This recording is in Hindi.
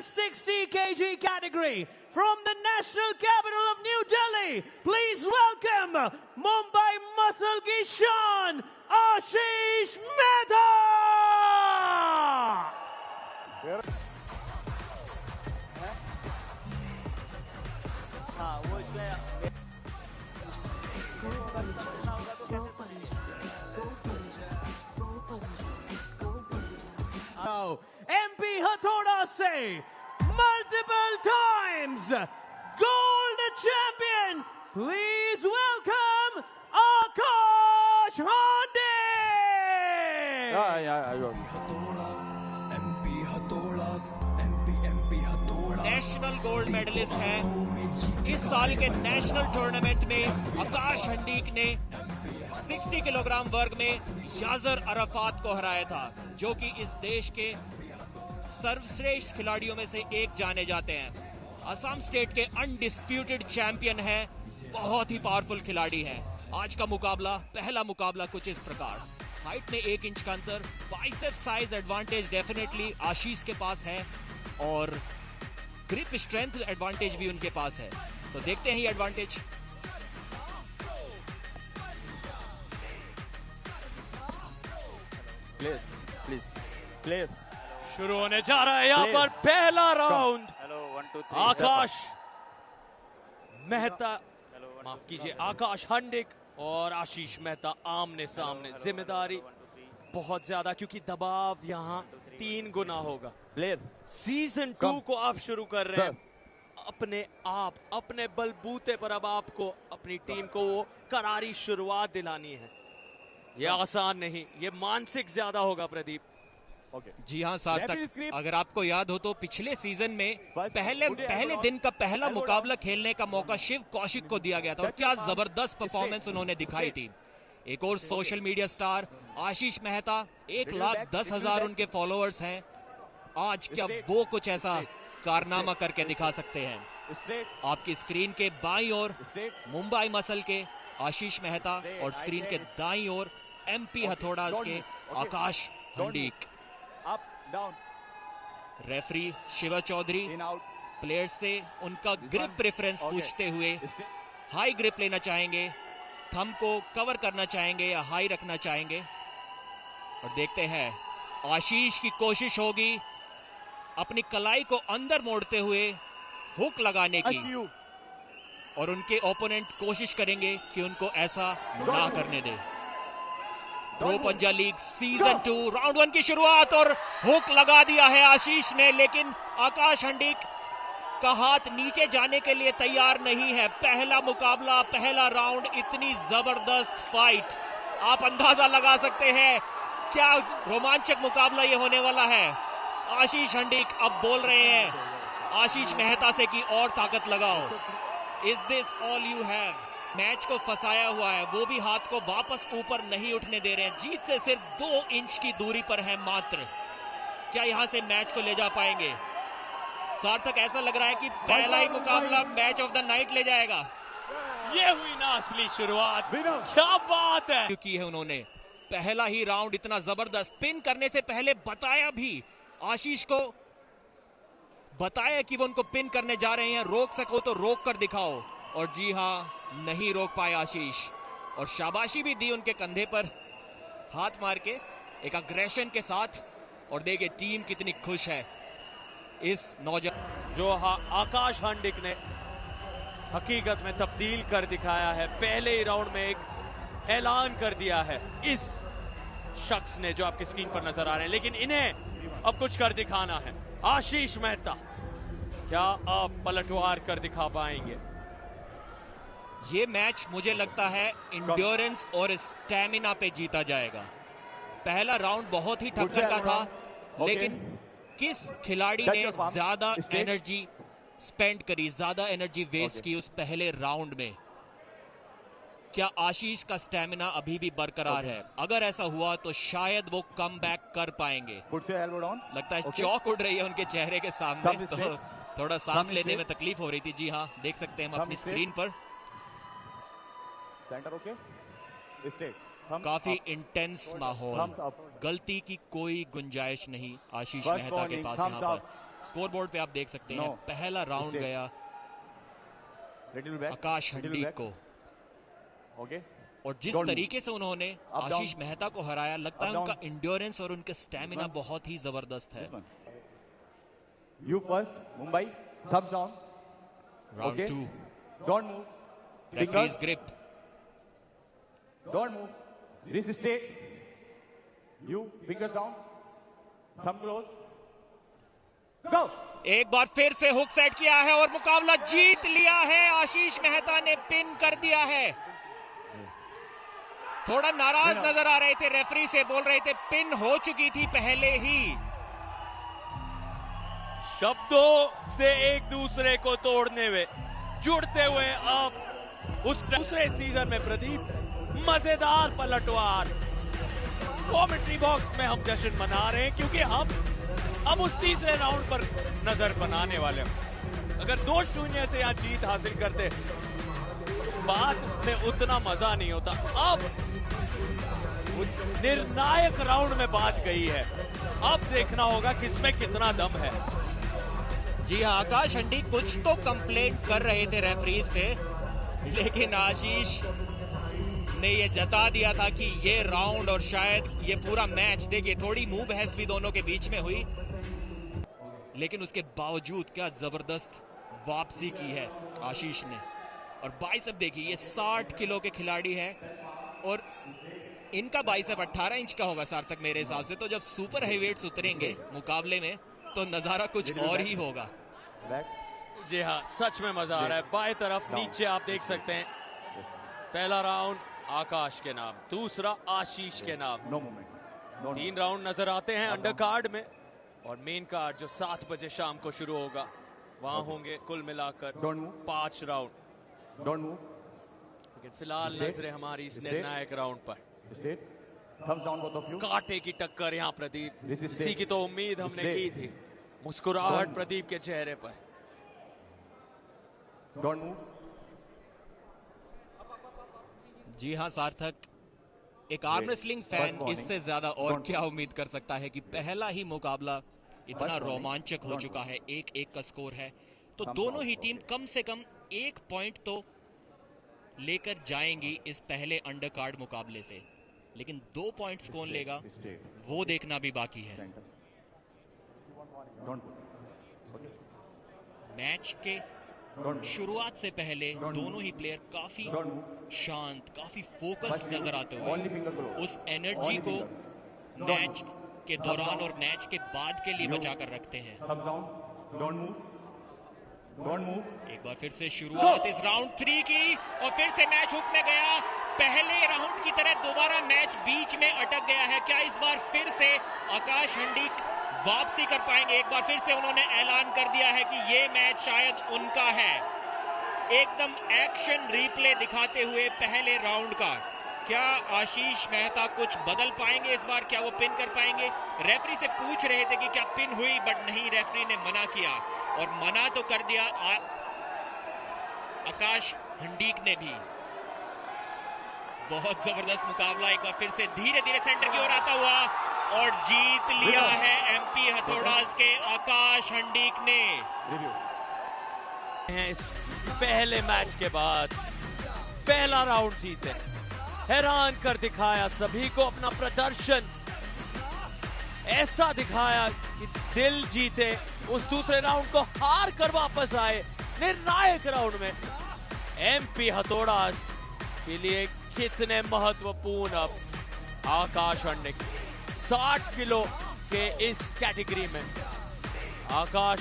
60 kg category from the national capital of New Delhi. Please welcome Mumbai Muscle ki Shaan, Ashish Mehta. Now, MP Hathoda se multiple times gold champion. Please welcome Akash Hande. National gold medalist है इस साल के नेशनल टूर्नामेंट में आकाश हंडीक ने 60 किलोग्राम वर्ग में याजर अराफात को हराया था, जो कि इस देश के सर्वश्रेष्ठ खिलाड़ियों में से एक जाने जाते हैं। असम स्टेट के अनडिस्प्यूटेड चैंपियन है, बहुत ही पावरफुल खिलाड़ी है। आज का मुकाबला, पहला मुकाबला कुछ इस प्रकार। हाइट में 1 इंच का अंतर, बाइसेप साइज एडवांटेज डेफिनेटली आशीष के पास है और ग्रिप स्ट्रेंथ एडवांटेज भी उनके पास है। तो देखते हैं ये एडवांटेज। प्लीज शुरू होने जा रहा है यहाँ पर पहला राउंड। आकाश मेहता, माफ कीजिए, आकाश हंडिक और आशीष मेहता आमने सामने। जिम्मेदारी बहुत ज्यादा, क्योंकि दबाव यहाँ 3 गुना होगा। सीजन 2 को आप शुरू कर रहे हैं अपने आप, अपने बलबूते पर। अब आपको अपनी टीम को वो करारी शुरुआत दिलानी है। ये आसान नहीं, ये मानसिक ज्यादा होगा प्रदीप। जी हाँ सार्थक, अगर आपको याद हो तो पिछले सीजन में पहले दिन का पहला मुकाबला खेलने का मौका शिव कौशिक को दिया गया था और क्या जबरदस्त परफॉर्मेंस उन्होंने दिखाई थी। एक और सोशल मीडिया स्टार आशीष मेहता, 1,10,000 उनके फॉलोअर्स हैं। आज क्या वो कुछ ऐसा कारनामा करके दिखा सकते हैं। आपकी स्क्रीन के बाईं ओर मुंबई मसल के आशीष मेहता और स्क्रीन के दाईं ओर MP हथौड़ास के आकाश हंडीक। रेफरी शिवा चौधरी प्लेयर्स से उनका ग्रिप प्रेफरेंस पूछते हुए हाई ग्रिप लेना चाहेंगे, थंब को कवर करना चाहेंगे या हाई रखना चाहेंगे। और देखते हैं, आशीष की कोशिश होगी अपनी कलाई को अंदर मोड़ते हुए हुक लगाने की और उनके ओपोनेंट कोशिश करेंगे कि उनको ऐसा ना करने दे। प्रो पंजा लीग सीजन 2 राउंड 1 की शुरुआत और हुक लगा दिया है आशीष ने, लेकिन आकाश हंडिक का हाथ नीचे जाने के लिए तैयार नहीं है। पहला मुकाबला, पहला राउंड, इतनी जबरदस्त फाइट, आप अंदाजा लगा सकते हैं क्या रोमांचक मुकाबला ये होने वाला है। आशीष हंडिक अब बोल रहे हैं आशीष मेहता से कि और ताकत लगाओ। Is this all you have? Match को फंसाया हुआ है, वो भी हाथ को वापस ऊपर नहीं उठने दे रहे हैं। जीत से सिर्फ 2 इंच की दूरी पर है मात्र। क्या यहां से मैच को ले जा पाएंगे? सार्थक, ऐसा लग रहा है कि पहला ही मुकाबला मैच ऑफ द नाइट ले जाएगा। ये हुई ना असली शुरुआत, क्या बात है। क्योंकि है उन्होंने पहला ही राउंड इतना जबरदस्त, पिन करने से पहले बताया भी, आशीष को बताया कि वो उनको पिन करने जा रहे हैं, रोक सको तो रोक कर दिखाओ। और जी हाँ, नहीं रोक पाए आशीष और शाबाशी भी दी उनके कंधे पर हाथ मार के एक अग्रेशन के साथ। और देखिए टीम कितनी खुश है इस नौजवान जो आकाश हंडिक ने हकीकत में तब्दील कर दिखाया है। पहले ही राउंड में एक ऐलान कर दिया है इस शख्स ने, जो आपकी स्क्रीन पर नजर आ रहे हैं। लेकिन इन्हें अब कुछ कर दिखाना है। आशीष मेहता, क्या आप पलटवार कर दिखा पाएंगे? ये मैच मुझे लगता है इंड्योरेंस और स्टैमिना पे जीता जाएगा। पहला राउंड बहुत ही टक्कर का था, लेकिन किस खिलाड़ी ने ज्यादा एनर्जी स्पेंड करी, ज्यादा एनर्जी वेस्ट की उस पहले राउंड में? क्या आशीष का स्टैमिना अभी भी बरकरार है? अगर ऐसा हुआ तो शायद वो कम बैक कर पाएंगे। लगता है चौक उड़ रही है उनके चेहरे के सामने, तो थोड़ा सांस लेने में तकलीफ हो रही थी। जी हाँ, देख सकते हैं हम अपनी स्क्रीन पर। काफी इंटेंस माहौल, गलती की कोई गुंजाइश नहीं आशीष मेहता के पास यहाँ पर। स्कोरबोर्ड पे आप देख सकते हैं No. पहला राउंड Mistake. गया Little back. आकाश Little हंडीक back. को, Okay. और जिस Don't तरीके से उन्होंने Up, down. आशीष मेहता को हराया, लगता है Up, down. उनका इंड्योरेंस और उनका स्टैमिना one. बहुत ही जबरदस्त है। This one. You first, Mumbai. Thumbs down. Round Okay. 2, Don't move. Referees Fingers. Grip, Don't move. Wrist straight. You fingers down. Thumb close. Go. एक बार फिर से हुक सेट किया है और मुकाबला जीत लिया है। आशीष मेहता ने पिन कर दिया है। थोड़ा नाराज नजर आ रहे थे रेफरी से, बोल रहे थे पिन हो चुकी थी पहले ही। शब्दों से एक दूसरे को तोड़ने में जुड़ते हुए अब उस दूसरे सीजन में प्रदीप मजेदार पलटवार। कमेंट्री बॉक्स में हम जश्न मना रहे हैं क्योंकि हम अब उस तीसरे राउंड पर नजर बनाने वाले हैं। अगर 2-0 से यहाँ जीत हासिल करते बाद में उतना मजा नहीं होता। अब निर्णायक राउंड में बात गई है, अब देखना होगा किसमें कितना दम है। जी हाँ, आकाश हंडी कुछ तो कंप्लेंट कर रहे थे रेफरीज से, लेकिन आशीष ने ये जता दिया था कि ये राउंड और शायद ये पूरा मैच, देखिए थोड़ी मुंह बहस भी दोनों के बीच में हुई, लेकिन उसके बावजूद क्या जबरदस्त वापसी की है आशीष ने। और बाइसेप देखिए, ये 60 किलो के खिलाड़ी है और इनका बाइसेप 18 इंच का होगा सार्थक मेरे हिसाब से। तो जब सुपर हैवीवेट्स उतरेंगे मुकाबले में तो नजारा कुछ और ही होगा। जी हाँ, सच में मजा आ रहा है। बाएं तरफ नीचे आप देख सकते हैं, पहला राउंड आकाश के नाम, दूसरा आशीष के नाम। No movement. 3 राउंड नजर आते हैं अंडर कार्ड में, और मेन कार्ड जो 7 बजे शाम को शुरू होगा वहां होंगे कुल मिलाकर 5 राउंड। Don't move. लेकिन फिलहाल Stay. नजरें हमारी इस Stay. निर्णायक राउंड पर। Straight. Thumbs down both of you. कांटे की टक्कर यहाँ प्रदीप, This is इसी stay. की तो उम्मीद हमने Stay. की थी। मुस्कुराहट Don't. प्रदीप के चेहरे पर। Don't move. जी हाँ सार्थक, एक आर्म रेसलिंग फैन warning. इससे ज्यादा और Don't- क्या उम्मीद कर सकता है कि पहला ही मुकाबला इतना warning. रोमांचक हो Don't- चुका है, 1-1 का स्कोर है। तो Thumbs दोनों out. ही टीम कम से कम 1 पॉइंट तो लेकर जाएंगी इस पहले अंडर कार्ड मुकाबले से, लेकिन 2 पॉइंट्स कौन Straight. लेगा Straight. वो देखना भी बाकी है। Center. Don't move. Okay. Match के Don't move. शुरुआत से पहले Don't दोनों move. ही प्लेयर काफी Don't move. शांत, काफी फोकस्ड First finger. नजर आते Only हुए finger close. उस एनर्जी Only को fingers. मैच के Thumbs दौरान down. और मैच के बाद के लिए You. बचा कर रखते हैं। Thumbs down. Don't move. Don't move. एक बार फिर से शुरुआत इस राउंड 3 की, और फिर से मैच हुक में गया। पहले राउंड की तरह दोबारा मैच बीच में अटक गया है। क्या इस बार फिर से आकाश हंडीक वापसी कर पाएंगे? एक बार फिर से उन्होंने ऐलान कर दिया है कि ये मैच शायद उनका है। एकदम एक्शन रिप्ले दिखाते हुए पहले राउंड का, क्या आशीष मेहता कुछ बदल पाएंगे इस बार? क्या वो पिन कर पाएंगे? रेफरी से पूछ रहे थे कि क्या पिन हुई, बट नहीं, रेफरी ने मना किया, और मना तो कर दिया आकाश हंडीक ने भी। बहुत जबरदस्त मुकाबला एक बार फिर से धीरे धीरे सेंटर की ओर आता हुआ, और जीत लिया है एमपी हथौड़ास के आकाश हंडीक ने। Review. हैं इस पहले मैच के बाद पहला राउंड जीते, हैरान कर दिखाया सभी को अपना प्रदर्शन, ऐसा दिखाया कि दिल जीते। उस दूसरे राउंड को हार कर वापस आए निर्णायक राउंड में। एमपी हथौड़ास के लिए कितने महत्वपूर्ण अब आकाश हंडीक 60 किलो के इस कैटेगरी में आकाश